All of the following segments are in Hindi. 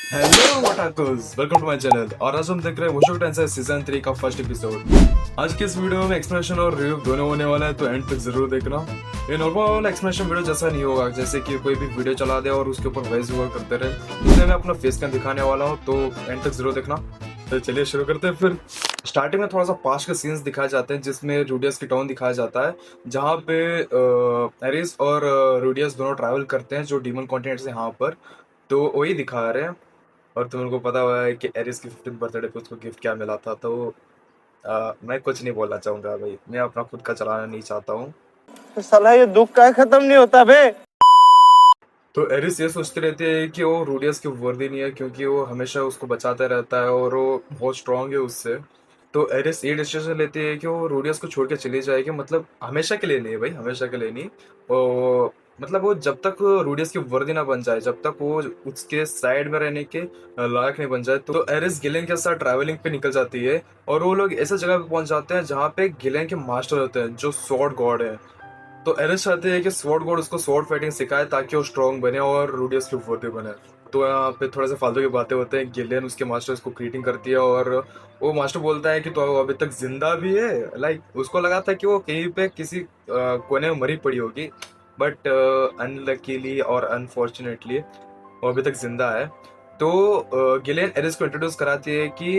हेलो वटाकोस, वेलकम टू माय चैनल। और आज हम देख रहे हैं वुशु टेंसेई सीजन 3 का फर्स्ट एपिसोड। आज के इस वीडियो में एक्सप्लेनेशन और रिव्यू दोनों होने वाला है, तो एंड तक जरूर देखना। ये नॉर्मल एक्सप्लेनेशन वीडियो जैसा नहीं होगा, जैसे कि कोई भी वीडियो चला दे और उसके ऊपर वॉइस ओवर करते रहे। इसलिए मैं अपना फेस कैम दिखाने वाला हूँ, तो एंड तक जरूर देखना। तो चलिए शुरू करते हैं। फिर स्टार्टिंग में थोड़ा सा पास्ट के सीन्स दिखाए जाते हैं, जिसमें रूडियस की टाउन दिखाया जाता है, जहाँ पे एरिस और रूडियस दोनों ट्रैवल करते हैं जो डीमन कॉन्टिनेंट से यहाँ पर। तो वही दिखा रहे हैं। और तुमको पता हुआ है कि एरिस की 15th बर्थडे पे उसको गिफ्ट क्या मिला था, तो मैं कुछ नहीं बोलना चाहूंगा भाई। मैं अपना खुद का चलाना नहीं चाहता हूँ। साला ये दुख का खत्म नहीं होता बे। तो एरिस ये सोचती रहती है कि वो रूडियस की वर्दी नहीं है, क्योंकि वो हमेशा उसको बचाता रहता है और वो बहुत स्ट्रांग है उससे। तो एरिस ये डिसीजन लेती है कि वो रूडियस को छोड़ के चली जाएगी, मतलब हमेशा के लिए नहीं भाई, हमेशा के लिए नहीं। वो मतलब वो जब तक रूडियस की वर्दी ना बन जाए, जब तक वो उसके साइड में रहने के लायक नहीं बन जाए। तो एरिस गिलेन के साथ ट्रैवलिंग पे निकल जाती है, और वो लोग ऐसे जगह पे पहुंच जाते हैं जहाँ पे गिलेन के मास्टर होते हैं, जो स्वॉर्ड गॉड है। तो एरिस चाहते हैं कि स्वॉर्ड गॉड उसको स्वॉर्ड फाइटिंग सिखाए, ताकि वो स्ट्रांग बने और रूडियस की वर्दी बने। तो यहाँ पे थोड़े से फालतू की बातें होते हैं। गिलियन उसके मास्टर को ग्रीटिंग करती है, और वो मास्टर बोलता है कि तो अभी तक जिंदा भी है। लाइक उसको लगा था कि वो कहीं पे किसी कोने में मरी पड़ी होगी, बट अनलकीली और अनफॉर्चुनेटली वो अभी तक जिंदा है। तो गिलियन एरिस को इंट्रोड्यूस कराती है कि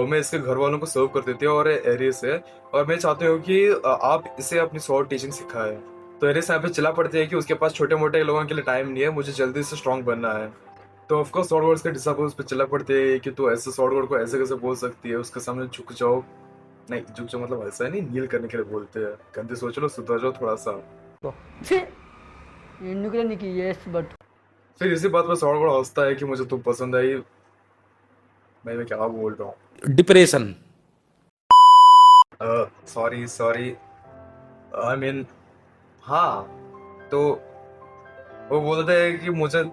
मैं इसके घर वालों को सर्व कर देती हूँ, और एरिस है, और मैं चाहती हूँ कि आप इसे अपनी स्वॉर्ड टीचिंग सिखाएं। तो एरिस यहाँ पे चिल्ला पड़ती है कि उसके पास छोटे मोटे लोगों के लिए टाइम नहीं है, मुझे जल्दी से स्ट्रांग बनना है। तो ऑफकोर्स स्वॉर्ड वर्ड्स के डिसाइपल्स पे चिल्ला पड़ते हैं कि तू ऐसे स्वॉर्ड वर्ड को ऐसे कैसे बोल सकती है, उसके सामने झुक जाओ। नहीं, झुक जाओ मतलब ऐसा नहीं, नील करने के लिए बोलते हैं। गंदे सोच लो, सुधर जाओ थोड़ा सा। ఛీ! ఎందుకురా నీకు ఈ ఏస్ బట్ फिर इसी बात पर स्वॉर्ड वर्ड हंसता है कि मुझे तू पसंद आई। भाई मैं क्या बोल रहा हूँ। Depression. Sorry sorry, I mean हाँ। तो वो बोलते हैं कि मुझे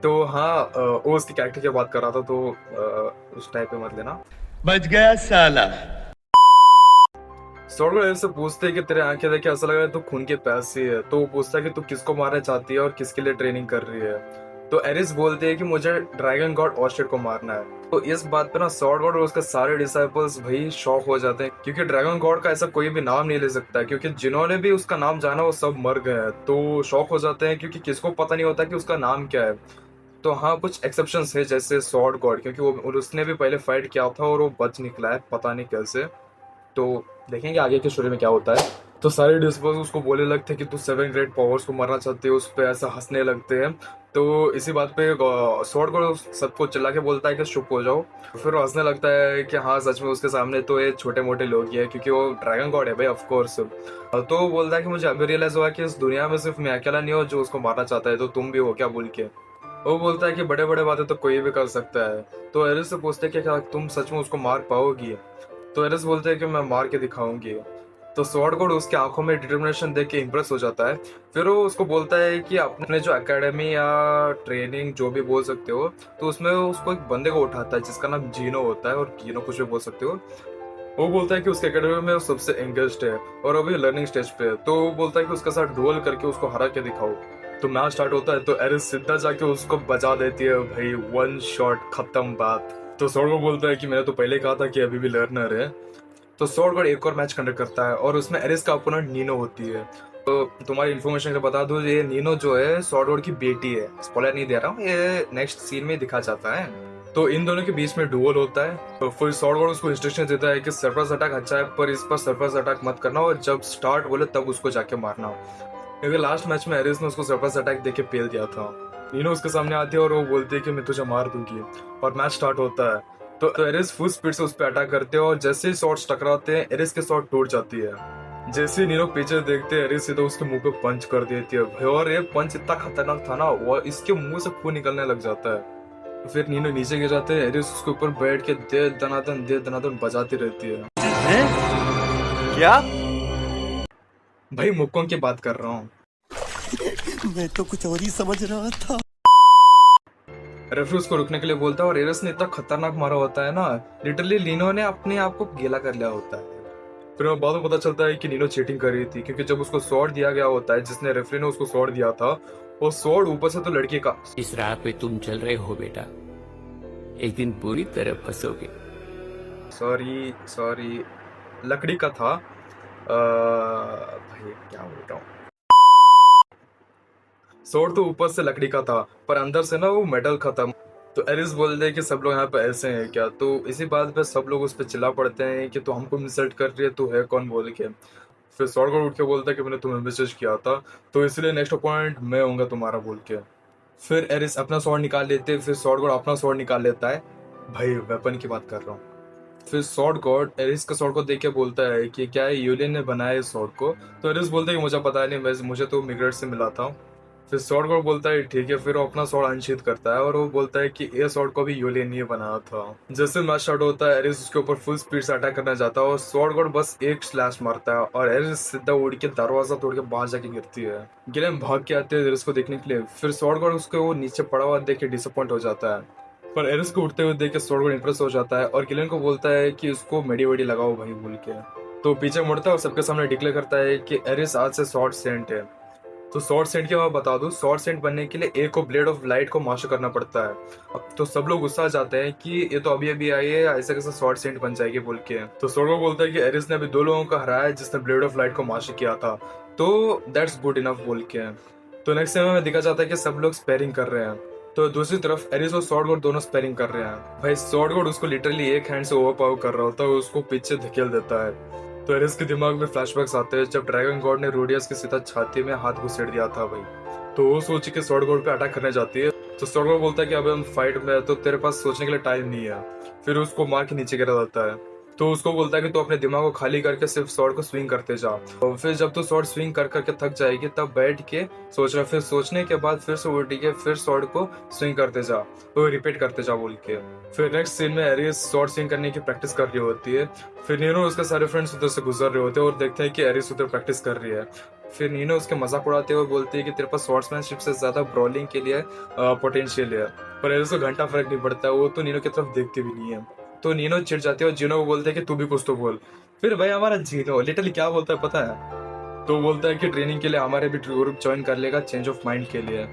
तो हाँ, वो उसकी कैरेक्टर की बात कर रहा था, तो उस टाइप पे मत लेना। बच गया साला। सॉर्ड से पूछते हैं कि तेरे आंखें देख के ऐसा लग रहा है तू खून के प्यासी है। तो वो पूछता है कि तू किसको मारना चाहती है और किसके लिए ट्रेनिंग कर रही है। तो एरिस बोलते हैं कि मुझे ड्रैगन गॉड ऑर्चिड को मारना है। तो इस बात पे ना सॉर्ड गॉड और उसके सारे डिसाइपल्स भाई शॉक हो जाते हैं, क्योंकि ड्रैगन गॉड का ऐसा कोई भी नाम नहीं ले सकता, क्योंकि जिन्होंने भी उसका नाम जाना वो सब मर गए हैं। तो शॉक हो जाते हैं, क्योंकि किसको पता नहीं होता कि उसका नाम क्या है। तो हाँ, कुछ एक्सेप्शंस है, जैसे सॉर्ड गॉड, क्योंकि वो उसने भी पहले फाइट किया था और वो बच निकला है, पता नहीं कैसे। तो देखेंगे आगे की स्टोरी में क्या होता है। तो सारे डिस्पोज उसको बोलने लगते हैं कि तू 7 ग्रेट पावर्स को मारना चाहते हो, उस पर ऐसा हंसने लगते हैं। तो इसी बात पे सॉर्ड को सबको चिल्ला के बोलता है कि चुप हो जाओ। फिर वो हंसने लगता है कि हाँ सच में उसके सामने तो ये छोटे मोटे लोग ही है, क्योंकि वो ड्रैगन गॉड है भाई, ऑफ कोर्स। तो वो बोलता है कि मुझे अभी रियलाइज हुआ कि इस दुनिया में सिर्फ मैं अकेला नहीं हूँ जो उसको मारना चाहता है, तो तुम भी हो क्या, बोल के। वो बोलता है कि बड़े बड़े बातें तो कोई भी कर सकता है। तो एरिस से पूछते हैं कि क्या तुम सच में उसको मार पाओगी। तो एरिस बोलते हैं कि मैं मार के दिखाऊंगी। तो स्वॉर्ड गॉड उसकी आंखों में डिटर्मिनेशन देख के इम्प्रेस हो जाता है। फिर वो उसको बोलता है कि अपने जो एकेडमी या ट्रेनिंग जो भी बोल सकते हो, तो उसमें उसको एक बंदे को उठाता है जिसका नाम जीनो होता है, और जीनो कुछ भी बोल सकते हो। वो बोलता है कि उसके एकेडमी में वो सबसे एंगेज्ड है और अभी लर्निंग स्टेज पे है। तो वो बोलता है कि उसके साथ डुएल करके उसको हरा के दिखाओ। तो मैच स्टार्ट होता है, तो एरिस सीधा जाके उसको बजा देती है भाई, 1 शॉट खत्म बात। तो सॉर्ड बोलता है कि मैंने तो पहले कहा था कि अभी भी लर्नर है। तो सॉर्ड गॉड एक और मैच कंडक्ट करता है, और उसमें एरिस का ओपोनेंट नीनो होती है। तो तुम्हारी इन्फॉर्मेशन के बता दूं, ये नीनो जो है सॉर्ड गॉड की बेटी है। स्पॉइलर नहीं दे रहा हूँ, ये नेक्स्ट सीन में दिखा जाता है। तो इन दोनों के बीच में डुएल होता है। तो फिर सॉर्ड गॉड उसको इंस्ट्रक्शन देता है कि सरप्राइज अटैक अच्छा है, पर इस पर सरप्राइज अटैक मत करना, और जब स्टार्ट बोले तब उसको जाके मारना। क्योंकि लास्ट मैच में एरिस ने उसको सरप्राइज अटैक देके पेल दिया था। नीनो उसके सामने आती है और वो बोलती है कि मैं तुझे मार दूंगी, और मैच स्टार्ट होता है। तो एरिस फुल स्पीड से उस पर अटैक करते हैं, और जैसे ही शॉट्स टकराते हैं एरिस के शॉट टूट जाती है। जैसे ही नीनो पीछे देखते हैं, एरिस सीधा उसके मुंह पे पंच कर देती है, और ये पंच इतना खतरनाक था ना, वो इसके मुंह से खून निकलने लग जाता है। तो फिर नीनो नीचे गिर जाते हैं, एरिस उसके ऊपर बैठ के दे दनादन बजाती रहती है। क्या? भाई मुक्कों की बात कर रहा हूँ। मैं तो कुछ और ही समझ रहा था। रेफरी उसको रुकने के लिए बोलता है, और एरिस ने इतना खतरनाक मारा होता है ना, लिटरली नीनो ने अपने आप को गीला कर लिया होता है। फिर बाद में पता चलता है कि नीनो चीटिंग कर रही थी, क्योंकि जब उसको शॉट दिया गया होता है, जिसने रेफरी ने उसको शॉट दिया था, वो स्वॉर्ड ऊपर से तो लड़की का। इस राह पे तुम चल रहे हो बेटा, एक दिन पूरी तरह फंसोगे। सॉरी सॉरी, लकड़ी का था। भाई क्या बोल रहा हूँ। स्वॉर्ड तो ऊपर से लकड़ी का था पर अंदर से ना वो मेटल का था। तो एरिस बोलते हैं कि सब लोग यहाँ पे ऐसे हैं क्या। तो इसी बात पे सब लोग उस पर चिल्ला पड़ते हैं कि तू हमको इंसल्ट कर रही है, तू है कौन बोल के। फिर स्वॉर्ड उठ के बोलता है कि मैंने तुम्हें मैसेज किया था, तो इसलिए नेक्स्ट पॉइंट मैं होऊंगा तुम्हारा बोल के। फिर एरिस अपना स्वॉर्ड निकाल लेते, फिर स्वॉर्ड गॉड अपना स्वॉर्ड निकाल लेता है। भाई वेपन की बात कर रहा हूँ। फिर स्वॉर्ड गॉड एरिस का स्वॉर्ड को देख के बोलता है कि क्या यूलियन ने बनाया इस स्वॉर्ड को। तो एरिस बोलता है कि मुझे पता नहीं, वैसे मुझे तो मिग्रेट से मिला था। फिर स्वॉर्ड गॉड बोलता है ठीक है। फिर वो अपना स्वॉर्ड अनशीथ करता है और वो बोलता है कि ये स्वॉर्ड को भी यूलियन ही बनाया था। जैसे मैच स्टार्ट होता है एरिस उसके ऊपर फुल स्पीड से अटैक करना चाहता है और स्वॉर्ड गॉड बस एक स्लैश मारता है और एरिस सीधा उड़ के दरवाजा तोड़ के बाहर जाके गिरती है। गिलेन भाग के आते हैं एरिस को देखने के लिए। फिर स्वॉर्ड गॉड उसको वो नीचे पड़ा हुआ देख के डिसअपॉइंट हो जाता है, पर एरिस को उठते हुए देख के स्वॉर्ड गॉड इंप्रेस हो जाता है और गिलेन को बोलता है कि उसको मेडी वेडी लगाओ भाई बोल के। तो पीछे मुड़ता है और सबके सामने डिक्लेयर करता है कि एरिस आज से स्वॉर्ड सेंट है। तो स्वॉर्ड सेंट के मैं बता दूं, स्वॉर्ड सेंट बनने के लिए एक को ब्लेड ऑफ लाइट को मास्टर करना पड़ता है। अब तो सब लोग गुस्सा आ जाते हैं कि ये तो अभी अभी आई है, ऐसे कैसे स्वॉर्ड सेंट बन जाएगी बोल के। तो स्वॉर्ड को बोलता है कि एरिस ने अभी 2 लोगों को हराया है जिसने ब्लेड ऑफ लाइट को मास्टर किया था, तो दैट्स गुड इनफ बोल के। तो नेक्स्ट टाइम में देखा जाता है कि सब लोग स्पेयरिंग कर रहे हैं। तो दूसरी तरफ एरिस और स्वॉर्ड गॉड दोनों स्पेयरिंग कर रहे हैं। भाई स्वॉर्ड गॉड उसको लिटरली एक हैंड से ओवरपावर कर रहा होता है, उसको पीछे धकेल देता है। तो एरिस के दिमाग में फ्लैशबैक्स आते हैं जब ड्रैगन गॉड ने रोडियस की सीधा छाती में हाथ घुसेड़ दिया था भाई। तो वो सोच के स्वॉर्ड गॉड पे अटैक करने जाती है। तो स्वॉर्ड गॉड बोलता है कि अभी हम फाइट में है, तो तेरे पास सोचने के लिए टाइम नहीं है। फिर उसको मार के नीचे गिरा जाता है। तो उसको बोलता है कि तू अपने दिमाग को खाली करके सिर्फ स्वॉर्ड को स्विंग करते जा, और फिर जब तू स्वॉर्ड स्विंग कर करके थक जाएगी तब बैठ के सोचना, फिर सोचने के बाद फिर से उठ के फिर स्वॉर्ड को स्विंग करते जा, तो रिपीट करते जा बोल के। फिर नेक्स्ट सीन में एरिस स्वॉर्ड स्विंग करने की प्रैक्टिस कर रही होती है। फिर नीनो उसके सारे फ्रेंड्स उधर से गुजर रहे होते हैं और देखते हैं कि एरिस उधर प्रैक्टिस कर रही है। फिर नीनो उसके मजाक उड़ाते हुए बोलती है कि तेरे पास स्वॉर्ड्समैनशिप से ज्यादा ब्रॉलिंग के लिए पोटेंशियल है। पर एरिस को घंटा फर्क नहीं पड़ता, वो तो नीनो की तरफ देखती भी नहीं है। तो नीनो चिढ़ जाती है और जीनो को बोलते हैं कि तू भी कुछ तो बोल। फिर भाई हमारा जीनो लिटरली क्या बोलता है पता है, तो बोलता है कि ट्रेनिंग के लिए हमारे भी ग्रुप ज्वाइन कर लेगा चेंज ऑफ माइंड के लिए।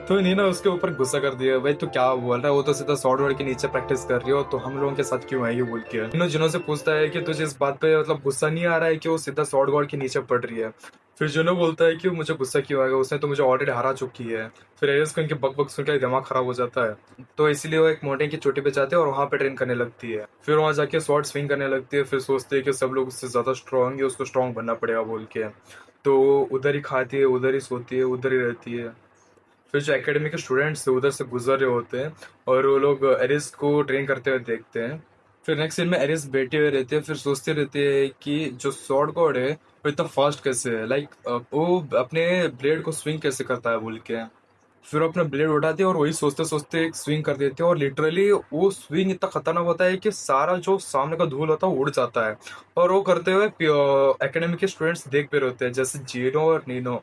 तो नीना उसके ऊपर गुस्सा कर दिया, भाई तू क्या बोल रहा है, वो तो सीधा स्वॉर्ड वर्ड के नीचे प्रैक्टिस कर रही हो, तो हम लोगों के साथ क्यों आएगी बोल के। नीनो जिनो से पूछता है कि तुझे इस बात पे मतलब गुस्सा नहीं आ रहा है कि वो सीधा स्वॉर्ड गॉड के नीचे पड़ रही है। फिर जिनो बोलता है कि मुझे गुस्सा क्यों आएगा, उसने तो मुझे ऑलरेडी हरा चुकी है। फिर एरिस को इनके बक बक सुनकर दिमाग खराब हो जाता है, तो इसलिए वो एक माउंटेन की चोटी पे जाते हैं और वहां पे ट्रेन करने लगती है। फिर वहां जाके स्वॉर्ड स्विंग करने लगती है। फिर सोचते है कि सब लोग उससे ज्यादा स्ट्रॉन्ग है, उसको स्ट्रॉन्ग बनना पड़ेगा बोल के। तो उधर ही खाती है, उधर ही सोती है, उधर ही रहती है। फिर जो एकेडमी के स्टूडेंट्स उधर से गुजर रहे होते हैं और वो लोग एरिस को ट्रेन करते हुए देखते हैं। फिर नेक्स्ट सीन में एरिस बैठे हुए रहते हैं, फिर सोचते रहते हैं कि जो स्वॉर्ड गॉड है वो इतना फास्ट कैसे है, लाइक वो अपने ब्लेड को स्विंग कैसे करता है बोल के। फिर वो अपना ब्लेड उठाते हैं और वही सोचते सोचते स्विंग कर देते हैं और लिटरली वो स्विंग इतना खतरनाक होता है कि सारा जो सामने का धूल होता है वो उड़ जाता है। और वो करते हुए एकेडमी के स्टूडेंट्स देख पे रहते हैं, जैसे जीनो और नीनो।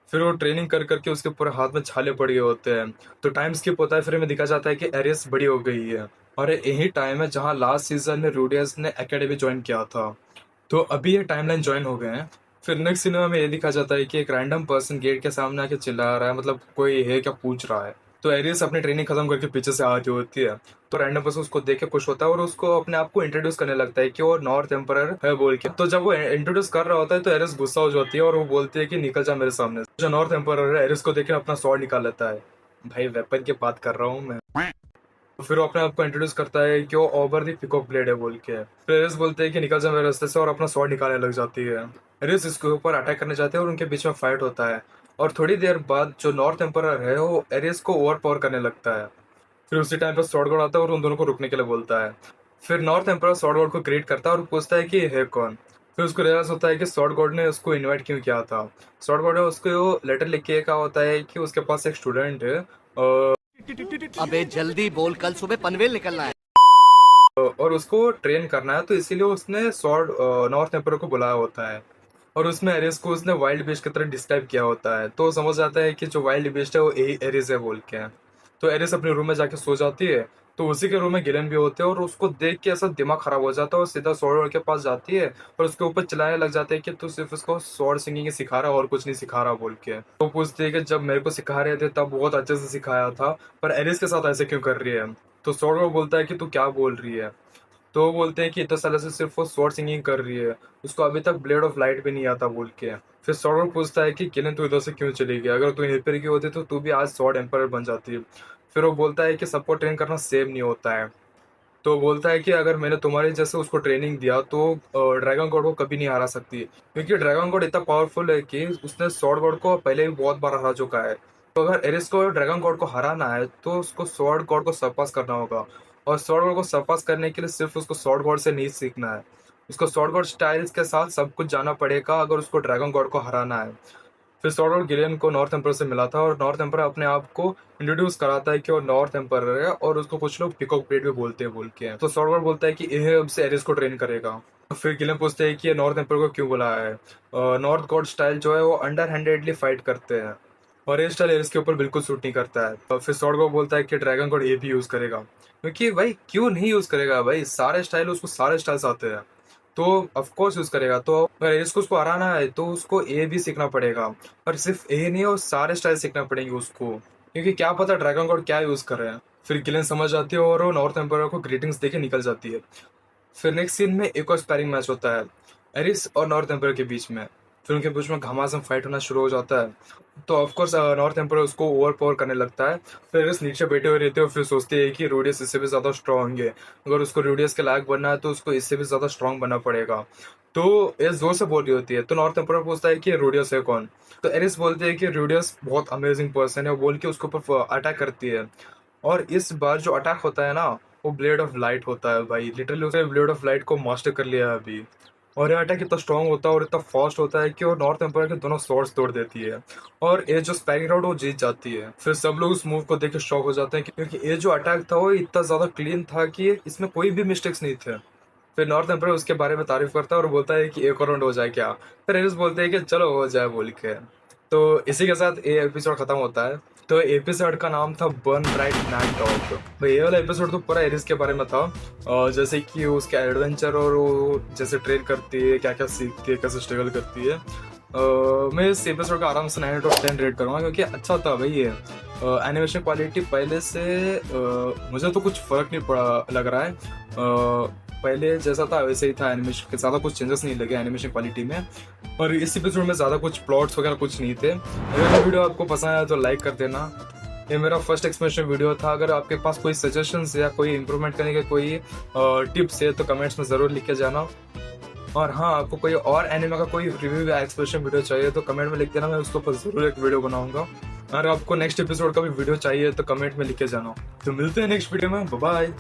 फिर वो ट्रेनिंग कर करके उसके पूरे हाथ में छाले पड़ गए होते हैं। तो टाइम स्किप होता है, फिर हमें दिखा जाता है कि एरिस बड़ी हो गई है और यही टाइम है जहाँ लास्ट सीजन में रूडियस ने एकेडमी ज्वाइन किया था। तो अभी ये टाइमलाइन ज्वाइन हो गए हैं। फिर नेक्स्ट सिनेमा में ये दिखा जाता है कि एक रैंडम पर्सन गेट के सामने आके चिल्ला रहा है, मतलब कोई है क्या पूछ रहा है। तो एरिस अपनी ट्रेनिंग खत्म करके पीछे से आ रही होती है। तो रैंडम पर्सन उसको देख के खुश होता है और उसको अपने आप को इंट्रोड्यूस करने लगता है कि वो नॉर्थ एम्परर है बोल के। तो जब वो इंट्रोड्यूस कर रहा होता है तो एरिस गुस्सा हो जाती है और वो बोलती है कि निकल जा मेरे सामने। जो नॉर्थ एम्परर है एरिस को देख के अपना स्वॉर्ड निकाल लेता है। भाई वेपन की बात कर रहा हूँ मैं। फिर वो अपने आप को इंट्रोड्यूस करता है कि वो ओवर दी पिकॉक ब्लेड है बोल के। फिर एरिस बोलते हैं कि निकल जा मेरे रास्ते से और अपना स्वॉर्ड निकालने लग जाती है। एरिस इसके ऊपर अटैक करने जाते हैं और उनके बीच में फाइट होता है। और थोड़ी देर बाद जो नॉर्थ एम्परर है वो एरिस को ओवर पावर करने लगता है। फिर उसी टाइम पर स्वॉर्ड गॉड आता है और उन दोनों को रुकने के लिए बोलता है। फिर नॉर्थ एम्परर स्वॉर्ड गॉड को ग्रीट करता है और पूछता है कि ये है कौन। फिर उसको रियलाइज होता है कि स्वॉर्ड गॉड ने उसको इनवाइट क्यों किया था। स्वॉर्ड गॉड ने उसको लेटर लिख के कहा होता है कि उसके पास एक स्टूडेंट है अबे जल्दी बोल, कल सुबह पनवेल निकलना है। और उसको ट्रेन करना है, तो इसीलिए उसने स्वॉर्ड नॉर्थ एम्परर को बुलाया होता है। और उसमें एरिस को उसने वाइल्ड बीस्ट की तरह डिस्क्राइब किया होता है, तो समझ आता है कि जो वाइल्ड बीस्ट है वो एरिस है बोल के। तो एरिस अपने रूम में जाके सो जाती है तो उसी के रूम में गिलेन भी होते हैं और उसको देख के ऐसा दिमाग खराब हो जाता है और सीधा स्वॉर्ड के पास जाती है और उसके ऊपर चिल्लाने लग जाते हैं कि तू सिर्फ उसको स्वॉर्ड सिंगिंग ही सिखा रहा है और कुछ नहीं सिखा रहा बोल के। तो पूछती है कि जब मेरे को सिखा रहे थे तब बहुत अच्छे से सिखाया था, पर एरिस के साथ ऐसे क्यों कर रही है? तो स्वॉर्ड बोलता है कि तू क्या बोल रही है? तो वो बोलते हैं कि इतने साल से सिर्फ वो स्वॉर्ड सिंगिंग कर रही है, उसको अभी तक ब्लेड ऑफ लाइट भी नहीं आता बोल के। फिर स्वॉर्ड पूछता है कि गिलेन तू इधर से क्यों चली गई? अगर तू यहीं पर की होती तो तू भी आज स्वॉर्ड एम्पायर बन जाती। फिर वो बोलता है कि सबको ट्रेन करना सेम नहीं होता है। तो बोलता है कि अगर मैंने तुम्हारे जैसे उसको ट्रेनिंग दिया तो ड्रैगन गॉड को कभी नहीं हरा सकती, क्योंकि ड्रैगन गॉड इतना पावरफुल है कि उसने स्वॉर्ड गॉड को पहले भी बहुत बार हरा चुका है। तो अगर एरिस को ड्रैगन गॉड को हराना है तो उसको स्वॉर्ड गॉड को सरपास करना होगा, और स्वॉर्ड गॉड को सरपास करने के लिए सिर्फ उसको स्वॉर्ड गॉड से नहीं सीखना है, उसको स्वॉर्ड गॉड स्टाइल्स के साथ सब कुछ जाना पड़ेगा अगर उसको ड्रैगन गॉड को हराना है। फिर स्वॉर्ड और गिलियन को नॉर्थ एम्पर से मिला था और नॉर्थ एम्पर अपने आप को इंट्रोड्यूस कराता है कि वो नॉर्थ एम्पर है और उसको कुछ लोग पिकॉक ब्लेड भी बोलते हैं बोल के। तो स्वॉर्ड बोलता है कि यह अब से एरिस को ट्रेन करेगा। फिर गिलियन पूछते हैं कि ये नॉर्थ एम्पर को क्यों बुलाया है। नॉर्थ गॉड स्टाइल जो है वो अंडर हैंडेडली फाइट करते हैं और ये स्टाइल एरिस के ऊपर बिल्कुल सूट नहीं करता है। और फिर स्वॉर्ड बोलता है कि ड्रैगन गॉड ये भी यूज करेगा, क्योंकि भाई क्यों नहीं यूज करेगा भाई, सारे स्टाइल उसको सारे स्टाइल्स आते हैं तो ऑफ कोर्स यूज करेगा। तो अगर इसको उसको हराना है तो उसको ए भी सीखना पड़ेगा, और सिर्फ ए नहीं और सारे स्टाइल सीखना पड़ेंगे उसको, क्योंकि क्या पता ड्रैगन गॉड क्या यूज कर रहे हैं। फिर गिलेन समझ जाती है और वो नॉर्थ एम्पायर को ग्रीटिंग्स देके निकल जाती है। फिर नेक्स्ट सीन में एक और स्पैरिंग मैच होता है एरिस और नॉर्थ एम्पायर के बीच में। फिर उनके बीच में घमासान फाइट होना शुरू हो जाता है। तो ऑफकोर्स नॉर्थ एम्पायर उसको ओवर पावर करने लगता है। फिर एरिस नीचे बैठे हुए रहते हैं और फिर सोचते हैं कि रूडियस इससे भी ज़्यादा स्ट्रांग होंगे, अगर उसको रूडियस के लायक बनना है तो उसको इससे भी ज़्यादा स्ट्रांग बनना पड़ेगा। तो एरिस जोर से बोल रही होती है, तो नॉर्थ एम्पायर पूछता है कि रूडियस है कौन। तो एरिस बोलते हैं कि रूडियस बहुत अमेजिंग पर्सन है, वो बोल के उसके ऊपर अटैक करती है। और इस बार जो अटैक होता है ना वो ब्लेड ऑफ लाइट होता है भाई, लिटरली उसने ब्लेड ऑफ लाइट को मास्टर कर लिया है अभी। और ये अटैक इतना स्ट्रांग होता है और इतना फास्ट होता है कि वो नॉर्थ एम्पायर के दोनों स्वॉर्ड्स तोड़ देती है और ये जो स्पैरिंग राउंड वो जीत जाती है। फिर सब लोग उस मूव को देख के शॉक हो जाते हैं क्योंकि ये जो अटैक था वो इतना ज्यादा क्लीन था कि इसमें कोई भी मिस्टेक्स नहीं थे। फिर नॉर्थ एम्पायर उसके बारे में तारीफ करता है और बोलता है कि एक और राउंड हो जाए क्या। फिर एरिस बोलते हैं कि चलो हो जाए बोल के। तो इसी के साथ ये एपिसोड खत्म होता है। तो एपिसोड का नाम था बर्न ब्राइट नाइट डॉग। तो ये वाला एपिसोड तो पूरा एरिस के बारे में था, जैसे कि उसके एडवेंचर और वो जैसे ट्रेन करती है, क्या क्या सीखती है, कैसे स्ट्रगल करती है। मैं इस एपिसोड का आराम से 9/10 रेट करूँगा क्योंकि अच्छा था भाई। ये एनिमेशन क्वालिटी पहले से मुझे तो कुछ फ़र्क नहीं पड़ा लग रहा है। पहले जैसा था वैसे ही था, एनिमेशन के ज़्यादा कुछ चेंजेस नहीं लगे एनिमेशन क्वालिटी में। और इस एपिसोड में ज़्यादा कुछ प्लॉट्स वगैरह कुछ नहीं थे। अगर वीडियो आपको पसंद आया तो लाइक कर देना। ये मेरा फर्स्ट एक्सप्लेनेशन वीडियो था। अगर आपके पास कोई सजेशंस या कोई इम्प्रूवमेंट करने के कोई टिप्स है तो कमेंट्स में ज़रूर लिख के जाना। और हाँ, आपको कोई और एनिमे का कोई रिव्यू या एक्सप्लेनेशन वीडियो चाहिए तो कमेंट में लिख देना, मैं उसके ऊपर ज़रूर एक वीडियो बनाऊंगा। अगर आपको नेक्स्ट एपिसोड का भी वीडियो चाहिए तो कमेंट में लिख के जाना। तो मिलते हैं नेक्स्ट वीडियो में, बाय बाय।